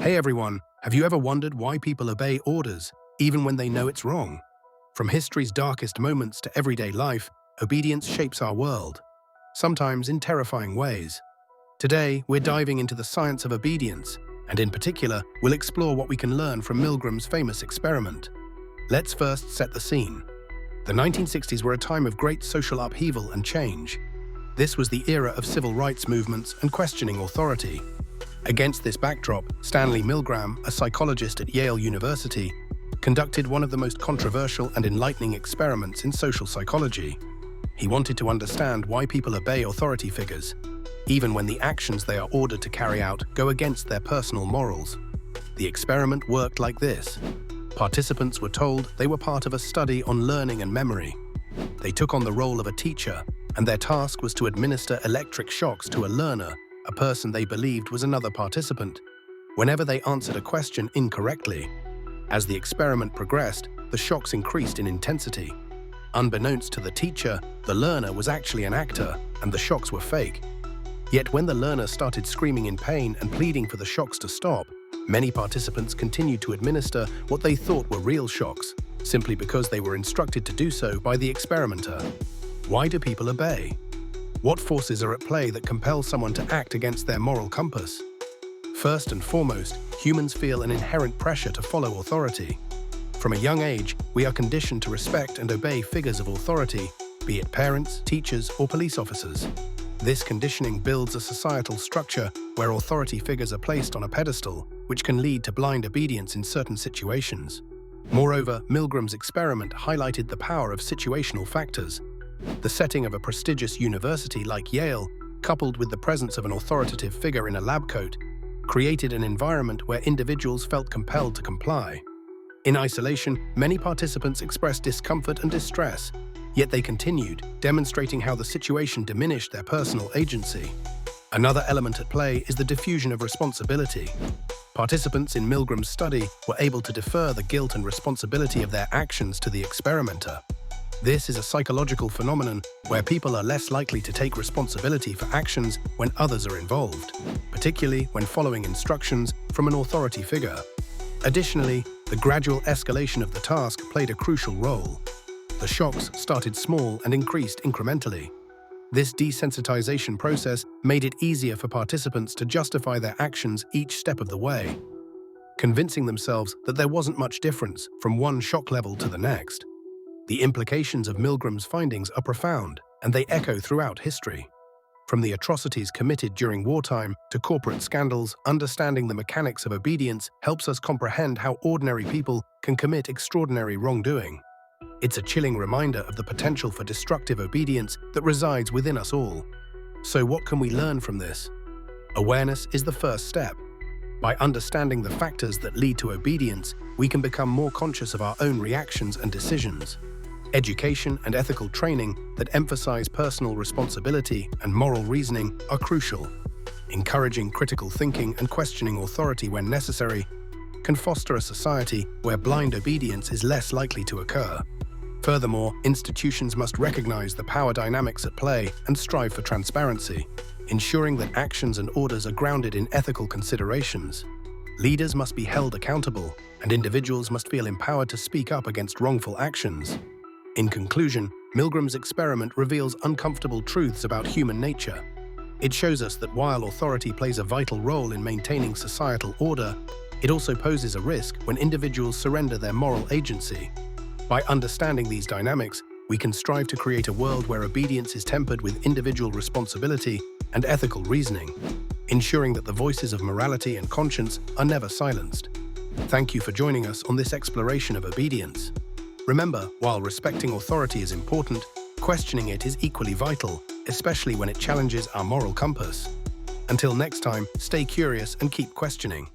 Hey everyone, have you ever wondered why people obey orders, even when they know it's wrong? From history's darkest moments to everyday life, obedience shapes our world, sometimes in terrifying ways. Today, we're diving into the science of obedience, and in particular, we'll explore what we can learn from Milgram's famous experiment. Let's first set the scene. The 1960s were a time of great social upheaval and change. This was the era of civil rights movements and questioning authority. Against this backdrop, Stanley Milgram, a psychologist at Yale University, conducted one of the most controversial and enlightening experiments in social psychology. He wanted to understand why people obey authority figures, even when the actions they are ordered to carry out go against their personal morals. The experiment worked like this. Participants were told they were part of a study on learning and memory. They took on the role of a teacher, and their task was to administer electric shocks to a learner, a person they believed was another participant, whenever they answered a question incorrectly. As the experiment progressed, the shocks increased in intensity. Unbeknownst to the teacher, the learner was actually an actor, and the shocks were fake. Yet when the learner started screaming in pain and pleading for the shocks to stop, many participants continued to administer what they thought were real shocks, simply because they were instructed to do so by the experimenter. Why do people obey? What forces are at play that compel someone to act against their moral compass? First and foremost, humans feel an inherent pressure to follow authority. From a young age, we are conditioned to respect and obey figures of authority, be it parents, teachers, or police officers. This conditioning builds a societal structure where authority figures are placed on a pedestal, which can lead to blind obedience in certain situations. Moreover, Milgram's experiment highlighted the power of situational factors. The setting of a prestigious university like Yale, coupled with the presence of an authoritative figure in a lab coat, created an environment where individuals felt compelled to comply. In isolation, many participants expressed discomfort and distress, yet they continued, demonstrating how the situation diminished their personal agency. Another element at play is the diffusion of responsibility. Participants in Milgram's study were able to defer the guilt and responsibility of their actions to the experimenter. This is a psychological phenomenon where people are less likely to take responsibility for actions when others are involved, particularly when following instructions from an authority figure. Additionally, the gradual escalation of the task played a crucial role. The shocks started small and increased incrementally. This desensitization process made it easier for participants to justify their actions each step of the way, convincing themselves that there wasn't much difference from one shock level to the next. The implications of Milgram's findings are profound, and they echo throughout history. From the atrocities committed during wartime to corporate scandals, understanding the mechanics of obedience helps us comprehend how ordinary people can commit extraordinary wrongdoing. It's a chilling reminder of the potential for destructive obedience that resides within us all. So what can we learn from this? Awareness is the first step. By understanding the factors that lead to obedience, we can become more conscious of our own reactions and decisions. Education and ethical training that emphasize personal responsibility and moral reasoning are crucial. Encouraging critical thinking and questioning authority when necessary can foster a society where blind obedience is less likely to occur. Furthermore, institutions must recognize the power dynamics at play and strive for transparency, ensuring that actions and orders are grounded in ethical considerations. Leaders must be held accountable, and individuals must feel empowered to speak up against wrongful actions. In conclusion, Milgram's experiment reveals uncomfortable truths about human nature. It shows us that while authority plays a vital role in maintaining societal order, it also poses a risk when individuals surrender their moral agency. By understanding these dynamics, we can strive to create a world where obedience is tempered with individual responsibility and ethical reasoning, ensuring that the voices of morality and conscience are never silenced. Thank you for joining us on this exploration of obedience. Remember, while respecting authority is important, questioning it is equally vital, especially when it challenges our moral compass. Until next time, stay curious and keep questioning.